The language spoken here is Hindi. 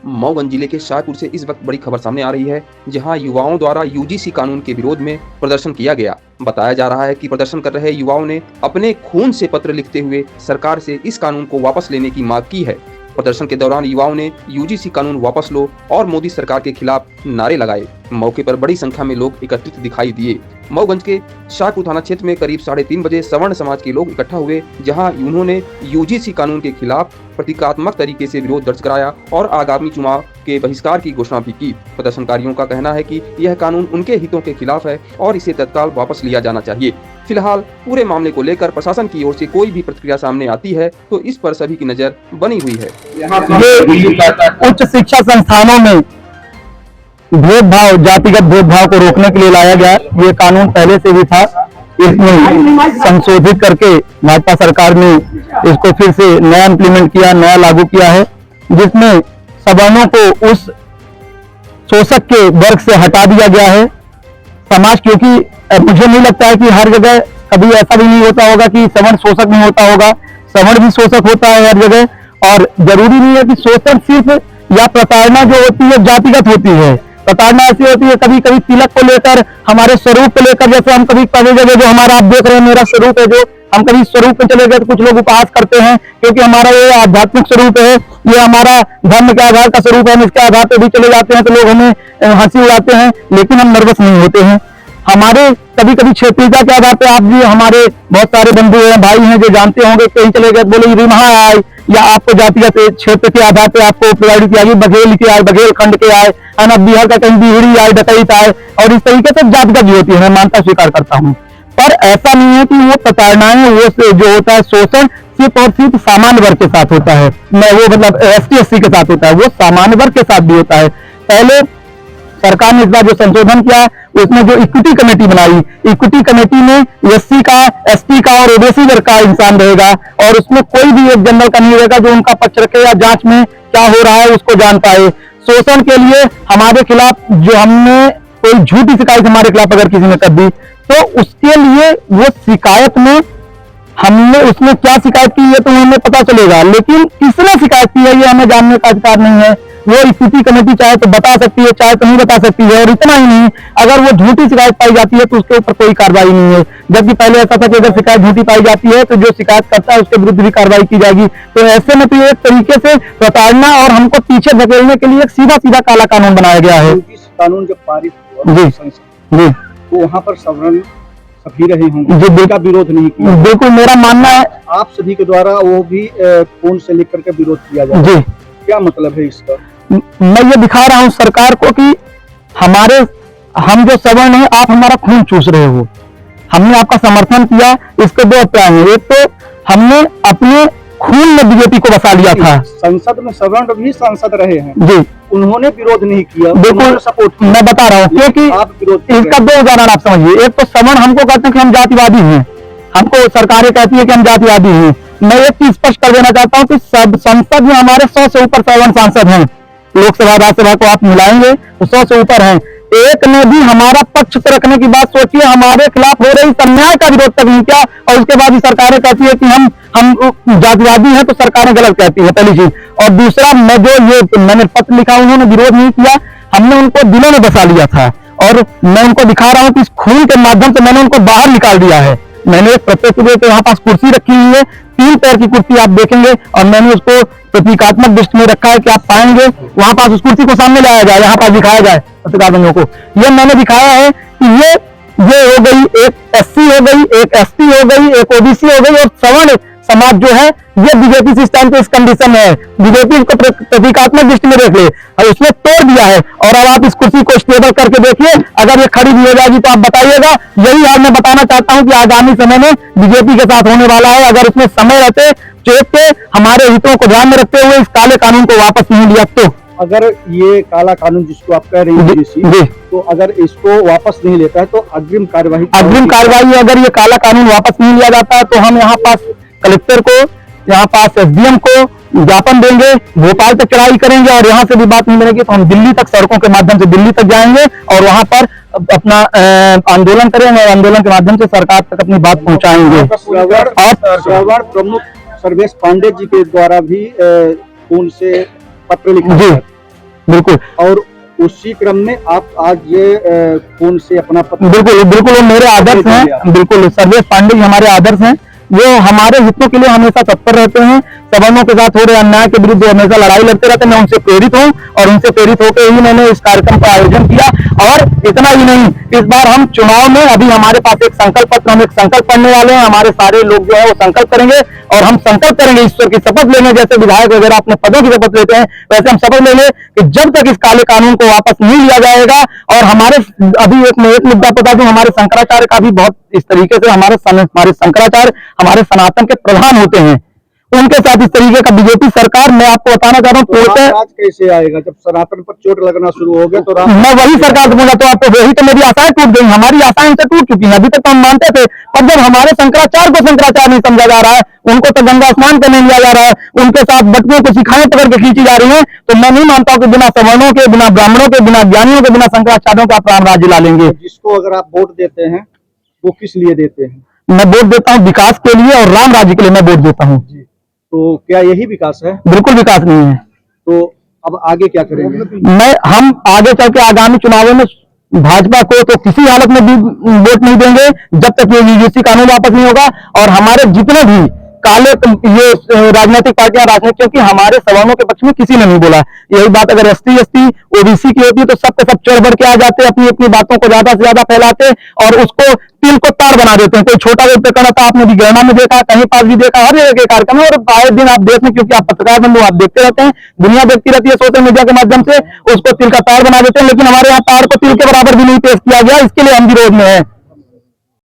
मऊगंज जिले के शाहपुर से इस वक्त बड़ी खबर सामने आ रही है, जहां युवाओं द्वारा यूजीसी कानून के विरोध में प्रदर्शन किया गया। बताया जा रहा है कि प्रदर्शन कर रहे युवाओं ने अपने खून से पत्र लिखते हुए सरकार से इस कानून को वापस लेने की मांग की है। प्रदर्शन के दौरान युवाओं ने यूजीसी कानून वापस लो और मोदी सरकार के खिलाफ नारे लगाए। मौके पर बड़ी संख्या में लोग एकत्रित दिखाई दिए। मऊगंज के शाहपुर थाना क्षेत्र में करीब 3:30 बजे सवर्ण समाज के लोग इकट्ठा हुए, जहां उन्होंने यूजीसी कानून के खिलाफ प्रतीकात्मक तरीके से विरोध दर्ज कराया और आगामी चुनाव के बहिष्कार की घोषणा भी की। प्रदर्शनकारियों का कहना है कि यह कानून उनके हितों के खिलाफ है और इसे तत्काल वापस लिया जाना चाहिए। फिलहाल पूरे मामले को लेकर प्रशासन की ओर से कोई भी प्रतिक्रिया सामने आती है तो इस पर सभी की नजर बनी हुई है। ये उच्च शिक्षा संस्थानों में भेदभाव, जातिगत भेदभाव को रोकने के लिए लाया गया। ये कानून पहले से भी था, इसमें संशोधित करके भाजपा सरकार ने इसको फिर से नया इम्प्लीमेंट किया, नया लागू किया है, जिसमें सवर्णों को उस शोषक के वर्ग से हटा दिया गया है। समाज, क्योंकि मुझे नहीं लगता है कि हर जगह कभी ऐसा भी नहीं होता होगा कि सवर्ण शोषक नहीं होता होगा, सवर्ण भी शोषक होता है हर जगह। और जरूरी नहीं है कि शोषण सिर्फ या प्रताड़ना जो होती है जातिगत होती है। प्रताड़ना ऐसी होती है कभी कभी तिलक को लेकर, हमारे स्वरूप को लेकर, जैसे हम कभी जगह जो हमारा आप देख रहे हैं मेरा स्वरूप है, जो हम कभी स्वरूप में चले गए तो कुछ लोग उपहास करते हैं क्योंकि हमारा ये आध्यात्मिक स्वरूप है, ये हमारा धर्म के आधार का स्वरूप है, हम इसके आधार पर भी चले जाते हैं तो लोग हमें हंसी उड़ाते हैं, लेकिन हम नर्वस नहीं होते हैं। हमारे कभी कभी क्षेत्रीयता के आधार पे, आप भी हमारे बहुत सारे बंधु हैं, भाई हैं जो जानते होंगे, कहीं चले गए बोले ये वहां आए, या आपको जातिगत क्षेत्र के आधार पे आपको प्रायोरिटी किया, बघेल के आए, बघेल खंड के आए, है ना, बिहार का कहीं बिहड़ी आए, डकैत आए, और इस तरीके से जातिगत भी होती है, मैं मानता स्वीकार करता हूँ। पर ऐसा नहीं है कि वो प्रताड़नाएं, वो जो होता है शोषण सिर्फ और सिर्फ सामान्य वर्ग के साथ होता है, मैं वो मतलब ST SC के साथ होता है, वो सामान्य वर्ग के साथ भी होता है। पहले सरकार ने इस बार जो संशोधन किया उसमें जो इक्विटी कमेटी बनाई, इक्विटी कमेटी में SC का, ST का और OBC वर्ग का इंसान रहेगा, और उसमें कोई भी एक जनरल का नहीं रहेगा जो उनका पक्ष रखे या जांच में क्या हो रहा है उसको जान पाए। शोषण के लिए हमारे खिलाफ जो हमने कोई झूठी शिकायत हमारे खिलाफ अगर किसी ने कर दी तो उसके लिए वो शिकायत में हमने उसमें क्या शिकायत की है तो हमें पता चलेगा, लेकिन किसने शिकायत की है ये हमें जानने का अधिकार नहीं है। वो इक्विटी कमेटी चाहे तो बता सकती है, चाहे तो नहीं बता सकती है, और इतना ही नहीं, अगर वो झूठी शिकायत पाई जाती है तो उसके ऊपर कोई कार्रवाई नहीं है। जबकि पहले ऐसा था कि अगर शिकायत झूठी पाई जाती है तो जो शिकायत करता है उसके विरुद्ध भी कार्रवाई की जाएगी। तो ऐसे में तो ये एक तरीके से प्रताड़ना और हमको पीछे धकेलने के लिए एक सीधा सीधा काला कानून बनाया गया है। कानून जब पारित हुआ जी जी तो वहाँ पर सवर्ण सभी रहे होंगे, जी का विरोध नहीं किया। बिल्कुल, मेरा मानना है आप सभी के द्वारा वो भी फोन से लिख करके विरोध किया जाए जी। क्या मतलब है इसका? मैं ये दिखा रहा हूं सरकार को कि हम जो सवर्ण हैं, आप हमारा खून चूस रहे हो, हमने आपका समर्थन किया। इसके दो अभिप्राय हैं, एक तो हमने अपने खून में बीजेपी को बसा लिया था। संसद में सवर्ण भी सांसद रहे हैं जी, उन्होंने विरोध नहीं किया, बिल्कुल सपोर्ट किया। मैं बता रहा हूँ क्योंकि आप विरोध इसका दो उदाहरण आप समझिए। एक तो सवर्ण हमको कहते हैं कि हम जातिवादी हैं, हमको सरकारें कहती है कि हम जातिवादी हैं। मैं एक चीज स्पष्ट कर देना चाहता हूँ कि संसद में हमारे 100 से ऊपर सवर्ण सांसद हैं। लोकसभा राज्यसभा को आप मिलाएंगे तो 100 से ऊपर हैं। एक ने भी हमारा पक्ष रखने की बात सोचिए, हमारे खिलाफ हो रही अन्याय का विरोध तक नहीं किया, और उसके बाद ही सरकारें कहती है कि हम जातिवादी हैं तो सरकारें गलत कहती है, पहली चीज। और दूसरा, मैंने पत्र लिखा, उन्होंने विरोध नहीं किया, हमने उनको दिलों में बसा लिया था, और मैं उनको दिखा रहा हूँ कि इस खून के माध्यम से मैंने उनको बाहर निकाल दिया है। मैंने एक प्रत्येक के यहाँ पास कुर्सी रखी हुई है, 3 पैर की कुर्सी आप देखेंगे, और मैंने उसको प्रतीकात्मक दृष्टि में रखा है कि आप पाएंगे वहां पास उस कुर्सी को सामने लाया जाए, यहाँ पास दिखाया जाए पत्रकार बंधुओं को। ये मैंने दिखाया है कि ये हो गई, एक SC हो गई, एक ST हो गई, एक OBC हो गई, और सवर्ण समाज जो है ये बीजेपी सिस्टम के इस कंडीशन में है। बीजेपी इसको प्रतीकात्मक दृष्टि में देख ले और उसने तोड़ दिया है। और अब आप इस कुर्सी को स्टेबल करके देखिए, अगर ये खड़ी भी हो जाएगी तो आप बताइएगा। यही आज मैं बताना चाहता हूं कि आगामी समय में बीजेपी के साथ होने वाला है। अगर उसमें समय रहते चेक के हमारे हितों को ध्यान में रखते हुए इस काले कानून को वापस नहीं लिया तो अगर ये काला कानून जिसको आप कह रहे हैं तो अगर इसको वापस नहीं लेता है तो अग्रिम कार्यवाही अगर ये काला कानून वापस नहीं लिया जाता तो हम यहाँ पास कलेक्टर को, यहाँ पास SDM को ज्ञापन देंगे, भोपाल तक चढ़ाई करेंगे, और यहाँ से भी बात नहीं बनेगी तो हम दिल्ली तक सड़कों के माध्यम से दिल्ली तक जाएंगे और वहां पर अपना आंदोलन करेंगे, और आंदोलन के माध्यम से सरकार तक अपनी बात पहुंचाएंगे। और प्रमुख सर्वेश पांडे जी के द्वारा भी फोन से पत्र लिखा बिल्कुल। और उसी क्रम में आप आज ये खून से अपना पत्र, बिल्कुल बिल्कुल, वो मेरे आदर्श हैं। बिल्कुल, सर्वेश पांडे जी हमारे आदर्श हैं। वो हमारे हितों के लिए हमेशा तत्पर रहते हैं। सवर्णों के साथ हो रहे अन्याय के विरुद्ध हमेशा लड़ाई लड़ते रहते हैं। मैं उनसे प्रेरित हूँ और उनसे प्रेरित होकर ही मैंने इस कार्यक्रम का आयोजन किया। और इतना ही नहीं, इस बार हम चुनाव में अभी हमारे पास एक संकल्प पत्र, हम एक संकल्प पढ़ने वाले हैं। हमारे सारे लोग जो है वो संकल्प करेंगे और हम संकल्प करेंगे, ईश्वर की शपथ लेंगे। जैसे विधायक वगैरह अपने पदों की शपथ लेते हैं, वैसे हम शपथ लेंगे कि जब तक इस काले कानून को वापस नहीं लिया जाएगा। और हमारे अभी एक मुद्दा बता दूं, हमारे शंकराचार्य का भी बहुत इस तरीके से हमारे शंकराचार्य हमारे सनातन के प्रधान होते हैं। उनके साथ इस तरीके का बीजेपी सरकार, मैं आपको बताना चाह रहा हूँ, राज कैसे आएगा जब सनातन पर चोट लगना शुरू हो गया? तो मैं वही सरकार से बोला, तो आपको वही तो मेरी आशाएं टूट गई, हमारी आशाएं से टूट चुकी हैं। अभी तक तो हम मानते थे, पर जब हमारे शंकराचार्य को शंकराचार्य नहीं समझा जा रहा है, उनको तो गंगा स्नान करने लिया जा रहा है, उनके साथ बच्चों को शिखाएं पकड़ के खींची जा रही है, तो मैं नहीं मानता हूँ कि बिना सवर्णों के, बिना ब्राह्मणों के, बिना ज्ञानियों के, बिना शंकराचार्यों का आप राज्य ला लेंगे। जिसको अगर आप वोट देते हैं वो किस लिए देते हैं? मैं वोट देता हूँ विकास के लिए और राम राज्य के लिए मैं वोट देता हूँ। तो क्या यही विकास है? बिल्कुल विकास नहीं है। तो अब आगे क्या करेंगे? हम आगे चल के आगामी चुनावों में भाजपा को तो किसी हालत में भी वोट नहीं देंगे जब तक ये यूजीसी कानून वापस नहीं होगा। और हमारे जितने भी काले ये राजनीतिक पार्टियां, राजनीतिक, क्योंकि हमारे सवर्णों के पक्ष में किसी ने नहीं बोला। यही बात अगर एसटी ओबीसी की होती है तो सब पे सब चढ़ बढ़ के आ जाते, अपनी अपनी बातों को ज्यादा से ज्यादा फैलाते और उसको तिल को तार बना देते हैं। कोई छोटा भी प्रकरण था, आपने भी गणना में देखा, कहीं पास भी देखा, हर जगह के कार्यक्रम है। और आए दिन आप देख में, क्योंकि आप पत्रकार बंधु, आप देखते रहते हैं, दुनिया देखती रहती है सोशल मीडिया के माध्यम से, उसको तिल का तार बना देते हैं। लेकिन हमारे यहाँ तार को तिल के बराबर भी नहीं पेश किया गया, इसके लिए हम विरोध में है।